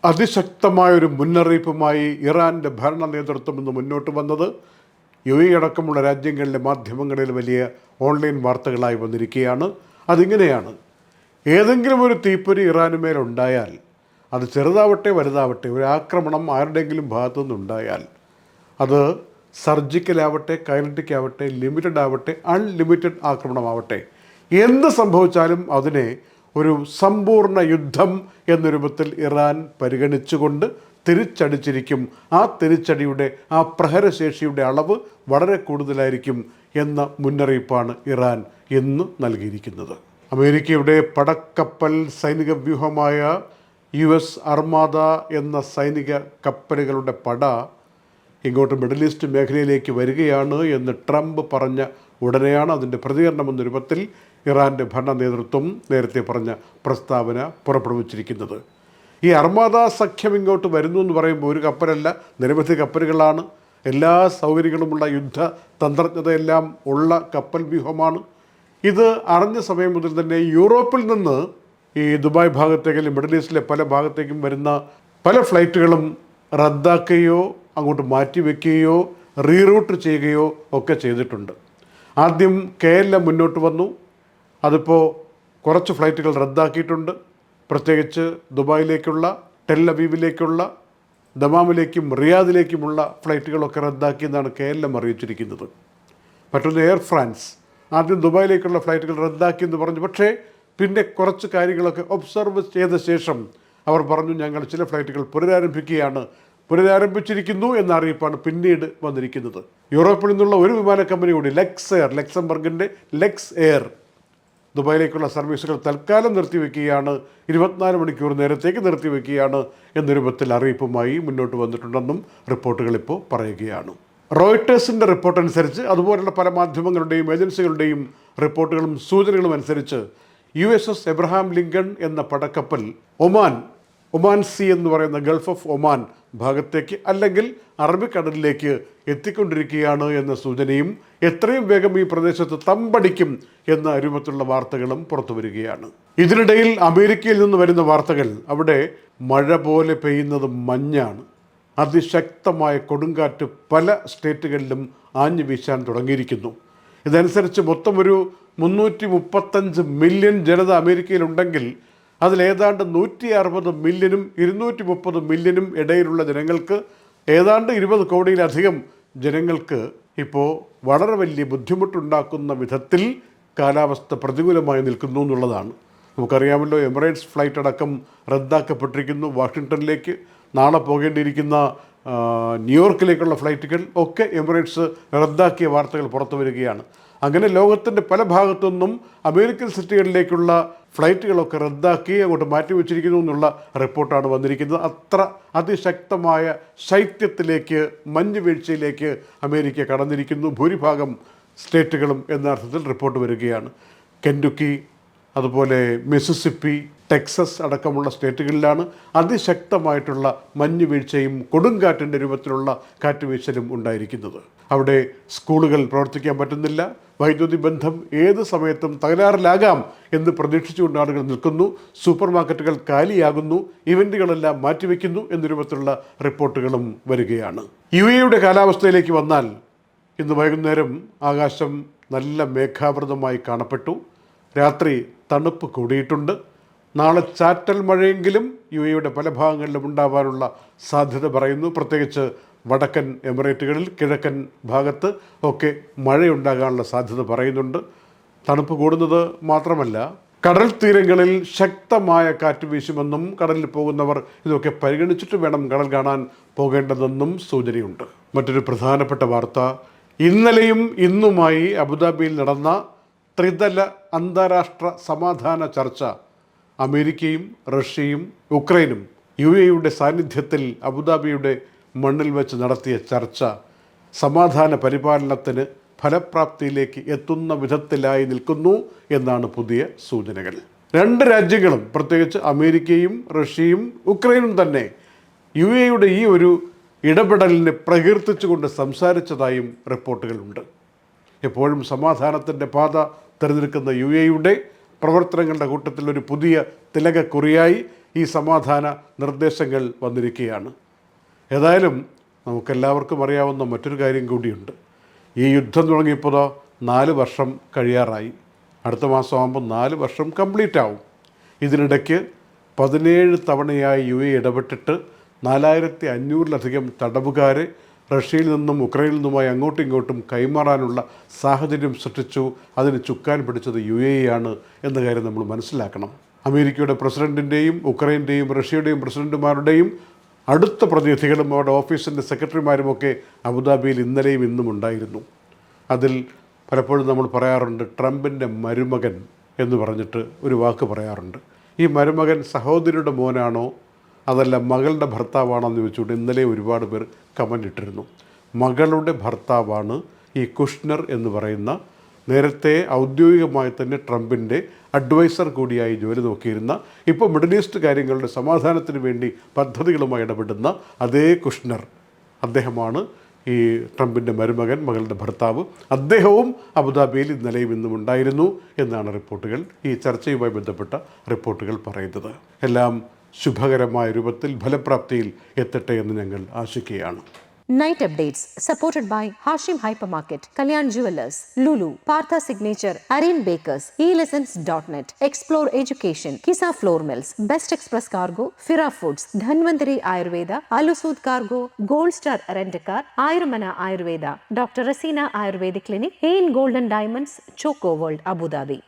അതിശക്തമായൊരു മുന്നറിയിപ്പുമായി ഇറാൻ്റെ ഭരണ നേതൃത്വം ഇന്ന് മുന്നോട്ട് വന്നത് അടക്കമുള്ള രാജ്യങ്ങളിലെ മാധ്യമങ്ങളിൽ വലിയ ഓൺലൈൻ വാർത്തകളായി വന്നിരിക്കുകയാണ്. അതിങ്ങനെയാണ്: ഏതെങ്കിലും ഒരു തീപ്പൊരി ഇറാനുമേലുണ്ടായാൽ, അത് ചെറുതാവട്ടെ വലുതാവട്ടെ, ഒരു ആക്രമണം ആരുടെയെങ്കിലും ഭാഗത്തു നിന്നുണ്ടായാൽ, അത് സർജിക്കലാവട്ടെ, കൈനറ്റിക് ആവട്ടെ, ലിമിറ്റഡ് ആവട്ടെ, അൺലിമിറ്റഡ് ആക്രമണമാവട്ടെ, എന്ത് സംഭവിച്ചാലും അതിനെ ഒരു സമ്പൂർണ്ണ യുദ്ധം എന്ന രൂപത്തിൽ ഇറാൻ പരിഗണിച്ചുകൊണ്ട് തിരിച്ചടിച്ചിരിക്കും. ആ തിരിച്ചടിയുടെ ആ പ്രഹരശേഷിയുടെ അളവ് വളരെ കൂടുതലായിരിക്കും എന്ന മുന്നറിയിപ്പാണ് ഇറാൻ ഇന്ന് നൽകിയിരിക്കുന്നത്. അമേരിക്കയുടെ പടക്കപ്പൽ സൈനിക വ്യൂഹമായ US അർമാദ എന്ന സൈനിക കപ്പലുകളുടെ പട ഇങ്ങോട്ട് മിഡിൽ ഈസ്റ്റ് മേഖലയിലേക്ക് വരികയാണ് എന്ന് ട്രംപ് പറഞ്ഞ ഉടനെയാണ് അതിൻ്റെ പ്രതികരണം എന്ന രൂപത്തിൽ ഇറാൻ്റെ ഭരണ നേതൃത്വം നേരത്തെ പറഞ്ഞ പ്രസ്താവന പുറപ്പെടുവിച്ചിരിക്കുന്നത്. ഈ അർമാദ സഖ്യം ഇങ്ങോട്ട് വരുന്നു എന്ന് പറയുമ്പോൾ ഒരു കപ്പലല്ല, നിരവധി കപ്പലുകളാണ്. എല്ലാ സൗകര്യങ്ങളുമുള്ള യുദ്ധ തന്ത്രജ്ഞതയെല്ലാം ഉള്ള കപ്പൽ വ്യൂഹമാണ്. ഇത് അറിഞ്ഞ സമയം മുതൽ തന്നെ യൂറോപ്പിൽ നിന്ന് ഈ ദുബായ് ഭാഗത്തേക്കും മിഡിൽ ഈസ്റ്റിലെ പല ഭാഗത്തേക്കും വരുന്ന പല ഫ്ലൈറ്റുകളും റദ്ദാക്കുകയോ അങ്ങോട്ട് മാറ്റിവെക്കുകയോ റീറൂട്ട് ചെയ്യുകയോ ഒക്കെ ചെയ്തിട്ടുണ്ട്. ആദ്യം KLM മുന്നോട്ട് വന്നു. അതിപ്പോൾ കുറച്ച് ഫ്ലൈറ്റുകൾ റദ്ദാക്കിയിട്ടുണ്ട്. പ്രത്യേകിച്ച് ദുബായിലേക്കുള്ള, ടെൽ അവീവിലേക്കുള്ള, ദമാമിലേക്കും റിയാദിലേക്കുമുള്ള ഫ്ലൈറ്റുകളൊക്കെ റദ്ദാക്കിയെന്നാണ് KLM അറിയിച്ചിരിക്കുന്നത്. മറ്റൊന്ന് എയർ ഫ്രാൻസ് ആദ്യം ദുബായിലേക്കുള്ള ഫ്ലൈറ്റുകൾ റദ്ദാക്കിയെന്ന് പറഞ്ഞു. പക്ഷേ പിന്നെ കുറച്ച് കാര്യങ്ങളൊക്കെ ഒബ്സർവ് ചെയ്ത ശേഷം അവർ പറഞ്ഞു, ഞങ്ങൾ ചില ഫ്ലൈറ്റുകൾ പുനരാരംഭിച്ചിരിക്കുന്നു എന്ന അറിയിപ്പാണ് പിന്നീട് വന്നിരിക്കുന്നത്. യൂറോപ്പിൽ നിന്നുള്ള ഒരു വിമാന കമ്പനി കൂടി, ലക്സംബർഗിൻ്റെ ലെക്സ് എയർ, ദുബായിലേക്കുള്ള സർവീസുകൾ തൽക്കാലം നിർത്തിവെക്കുകയാണ്, 24 മണിക്കൂർ നേരത്തേക്ക് നിർത്തിവെക്കുകയാണ് എന്ന രൂപത്തിൽ അറിയിപ്പുമായി മുന്നോട്ട് വന്നിട്ടുണ്ടെന്നും റിപ്പോർട്ടുകൾ ഇപ്പോൾ പറയുകയാണ്. റോയിട്ടേഴ്സിൻ്റെ റിപ്പോർട്ട് അനുസരിച്ച്, അതുപോലുള്ള പല മാധ്യമങ്ങളുടെയും ഏജൻസികളുടെയും റിപ്പോർട്ടുകളും സൂചനകളും അനുസരിച്ച് USS എബ്രഹാം ലിങ്കൺ എന്ന പടക്കപ്പൽ ഒമാൻ സീ എന്ന് പറയുന്ന ഗൾഫ് ഓഫ് ഒമാൻ ഭാഗത്തേക്ക് അല്ലെങ്കിൽ അറബിക്കടലിലേക്ക് എത്തിക്കൊണ്ടിരിക്കുകയാണ് എന്ന സൂചനയും എത്രയും വേഗം ഈ പ്രദേശത്ത് തമ്പടിക്കും എന്ന രൂപത്തിലുള്ള വാർത്തകളും പുറത്തു വരികയാണ്. ഇതിനിടയിൽ അമേരിക്കയിൽ നിന്ന് വരുന്ന വാർത്തകൾ, അവിടെ മഴ പോലെ പെയ്യുന്നത് മഞ്ഞാണ്. അതിശക്തമായ കൊടുങ്കാറ്റ് പല സ്റ്റേറ്റുകളിലും ആഞ്ഞു വീശാൻ തുടങ്ങിയിരിക്കുന്നു. ഇതനുസരിച്ച് മൊത്തം ഒരു 335 മില്യൺ ജനത അമേരിക്കയിലുണ്ടെങ്കിൽ അതിലേതാണ്ട് 160 മില്യനും 230 മില്യനും ഇടയിലുള്ള ജനങ്ങൾക്ക്, ഏതാണ്ട് 20 കോടിയിലധികം ജനങ്ങൾക്ക് ഇപ്പോൾ വളരെ വലിയ ബുദ്ധിമുട്ടുണ്ടാക്കുന്ന വിധത്തിൽ കാലാവസ്ഥ പ്രതികൂലമായി നിൽക്കുന്നു എന്നുള്ളതാണ്. നമുക്കറിയാമല്ലോ, എമിറേറ്റ്സ് ഫ്ലൈറ്റ് അടക്കം റദ്ദാക്കപ്പെട്ടിരിക്കുന്നു. വാഷിങ്ടണിലേക്ക് നാളെ പോകേണ്ടിയിരിക്കുന്ന ന്യൂയോർക്കിലേക്കുള്ള ഫ്ലൈറ്റുകൾ ഒക്കെ എമിറേറ്റ്സ് റദ്ദാക്കിയ വാർത്തകൾ പുറത്തു വരികയാണ്. അങ്ങനെ ലോകത്തിൻ്റെ പല ഭാഗത്തു നിന്നും അമേരിക്കൻ സിറ്റികളിലേക്കുള്ള ഫ്ലൈറ്റുകളൊക്കെ റദ്ദാക്കി അങ്ങോട്ട് മാറ്റിവെച്ചിരിക്കുന്നു എന്നുള്ള റിപ്പോർട്ടാണ് വന്നിരിക്കുന്നത്. അത്ര അതിശക്തമായ ശൈത്യത്തിലേക്ക്, മഞ്ഞ് വീഴ്ചയിലേക്ക് അമേരിക്ക കടന്നിരിക്കുന്നു. ഭൂരിഭാഗം സ്റ്റേറ്റുകളും എന്ന അർത്ഥത്തിൽ റിപ്പോർട്ട് വരികയാണ്. കെൻറ്റുക്കി, അതുപോലെ മിസിസിപ്പി, ടെക്സസ് അടക്കമുള്ള സ്റ്റേറ്റുകളിലാണ് അതിശക്തമായിട്ടുള്ള മഞ്ഞ് വീഴ്ചയും കൊടുങ്കാറ്റിൻ്റെ രൂപത്തിലുള്ള കാറ്റുവീശലും ഉണ്ടായിരിക്കുന്നത്. അവിടെ സ്കൂളുകൾ പ്രവർത്തിക്കാൻ പറ്റുന്നില്ല. വൈദ്യുതി ബന്ധം ഏത് സമയത്തും തകരാറിലാകാം എന്ന് പ്രതീക്ഷിച്ചുകൊണ്ട് ആളുകൾ നിൽക്കുന്നു. സൂപ്പർ മാർക്കറ്റുകൾ കാലിയാകുന്നു. ഇവൻറ്റുകളെല്ലാം മാറ്റിവെക്കുന്നു എന്ന രൂപത്തിലുള്ള റിപ്പോർട്ടുകളും വരികയാണ്. UAEയുടെ കാലാവസ്ഥയിലേക്ക് വന്നാൽ, ഇന്ന് വൈകുന്നേരം ആകാശം നല്ല മേഘാവൃതമായി കാണപ്പെട്ടു. രാത്രി തണുപ്പ് കൂടിയിട്ടുണ്ട്. നാളെ ചാറ്റൽ മഴയെങ്കിലും UAEയുടെ പല ഭാഗങ്ങളിലും ഉണ്ടാവാനുള്ള സാധ്യത പറയുന്നു. പ്രത്യേകിച്ച് വടക്കൻ എമിറേറ്റുകളിൽ, കിഴക്കൻ ഭാഗത്ത് ഒക്കെ മഴയുണ്ടാകാനുള്ള സാധ്യത പറയുന്നുണ്ട്. തണുപ്പ് കൂടുന്നത് മാത്രമല്ല, കടൽ തീരങ്ങളിൽ ശക്തമായ കാറ്റ് വീശുമെന്നും കടലിൽ പോകുന്നവർ ഇതൊക്കെ പരിഗണിച്ചിട്ട് വേണം കടൽ കാണാൻ പോകേണ്ടതെന്നും സൂചനയുണ്ട്. മറ്റൊരു പ്രധാനപ്പെട്ട വാർത്ത, ഇന്നലെയും ഇന്നുമായി അബുദാബിയിൽ നടന്ന ത്രിതല അന്താരാഷ്ട്ര സമാധാന ചർച്ച, അമേരിക്കയും റഷ്യയും യുക്രൈനും UAEയുടെ സാന്നിധ്യത്തിൽ അബുദാബിയുടെ മണ്ണിൽ വെച്ച് നടത്തിയ ചർച്ച സമാധാന പരിപാലനത്തിന് ഫലപ്രാപ്തിയിലേക്ക് എത്തുന്ന വിധത്തിലായി നിൽക്കുന്നു എന്നാണ് പുതിയ സൂചനകൾ. രണ്ട് രാജ്യങ്ങളും, പ്രത്യേകിച്ച് അമേരിക്കയും റഷ്യയും യുക്രൈനും തന്നെ UAEയുടെ ഈ ഒരു ഇടപെടലിനെ പ്രകീർത്തിച്ചുകൊണ്ട് സംസാരിച്ചതായും റിപ്പോർട്ടുകളുണ്ട്. എപ്പോഴും സമാധാനത്തിൻ്റെ പാത തിരഞ്ഞെടുക്കുന്ന UAEയുടെ പ്രവർത്തനങ്ങളുടെ കൂട്ടത്തിൽ ഒരു പുതിയ തിലകക്കുറിയായി ഈ സമാധാന നിർദ്ദേശങ്ങൾ വന്നിരിക്കുകയാണ്. ഏതായാലും നമുക്കെല്ലാവർക്കും അറിയാവുന്ന മറ്റൊരു കാര്യം കൂടിയുണ്ട്. ഈ യുദ്ധം തുടങ്ങിയപ്പോൾ 4 വർഷം കഴിയാറായി. അടുത്ത മാസം ആകുമ്പോൾ 4 വർഷം കംപ്ലീറ്റ് ആവും. ഇതിനിടയ്ക്ക് 17 തവണയായി UAE ഇടപെട്ടിട്ട് 4500-ലധികം തടവുകാരെ റഷ്യയിൽ നിന്നും ഉക്രൈനിൽ നിന്നുമായി അങ്ങോട്ടും ഇങ്ങോട്ടും കൈമാറാനുള്ള സാഹചര്യം സൃഷ്ടിച്ചു. അതിന് ചുക്കാൻ പിടിച്ചത് UAE ആണ് എന്ന കാര്യം നമ്മൾ മനസ്സിലാക്കണം. അമേരിക്കയുടെ പ്രസിഡൻറ്റിൻ്റെയും ഉക്രൈൻ്റെയും റഷ്യയുടെയും പ്രസിഡൻറ്റുമാരുടെയും അടുത്ത പ്രതിനിധികളും അവരുടെ ഓഫീസിൻ്റെ സെക്രട്ടറിമാരുമൊക്കെ അബുദാബിയിൽ ഇന്നലെയും ഇന്നും ഉണ്ടായിരുന്നു. അതിൽ പലപ്പോഴും നമ്മൾ പറയാറുണ്ട്, ട്രംപിൻ്റെ മരുമകൻ എന്ന് പറഞ്ഞിട്ട് ഒരു വാക്ക് പറയാറുണ്ട്. ഈ മരുമകൻ സഹോദരിയുടെ മോനാണോ അതല്ല മകളുടെ ഭർത്താവാണോ എന്ന് ചോദിച്ചുകൊണ്ട് ഇന്നലെ ഒരുപാട് പേർ കമൻ്റ് ഇട്ടിരുന്നു. മകളുടെ ഭർത്താവാണ് ഈ കുഷ്നർ എന്ന് പറയുന്ന, നേരത്തെ ഔദ്യോഗികമായി തന്നെ ട്രംപിൻ്റെ അഡ്വൈസർ കൂടിയായി ജോലി നോക്കിയിരുന്ന, ഇപ്പോൾ മിഡിൽ ഈസ്റ്റ് കാര്യങ്ങളുടെ സമാധാനത്തിന് വേണ്ടി പദ്ധതികളുമായി ഇടപെടുന്ന അതേ കുഷ്നർ. അദ്ദേഹമാണ് ഈ ട്രംപിൻ്റെ മരുമകൻ, മകളുടെ ഭർത്താവ്. അദ്ദേഹവും അബുദാബിയിൽ ഇന്നലെയും ഇന്നും ഉണ്ടായിരുന്നു എന്നാണ് റിപ്പോർട്ടുകൾ, ഈ ചർച്ചയുമായി ബന്ധപ്പെട്ട റിപ്പോർട്ടുകൾ പറയുന്നത്. എല്ലാം ശുഭകരമായ രൂപത്തിൽ ഫലപ്രാപ്തിയിൽ എത്തട്ടെ എന്ന് ഞങ്ങൾ ആശിക്കുകയാണ്. Night updates supported by Hashim Hypermarket, Kalyan Jewelers, Lulu, Partha Signature, Aryan Bakers, eLessons.net, Explore Education, Kisa Floor Mills, Best Express Cargo, Fira Foods, Dhanvantari Ayurveda, Alusud Cargo, Gold Star Rent-A-Car, Ayurmana Ayurveda, Dr. Rasina Ayurvedic Clinic, Hain Golden Diamonds, Choco World, Abu Dhabi.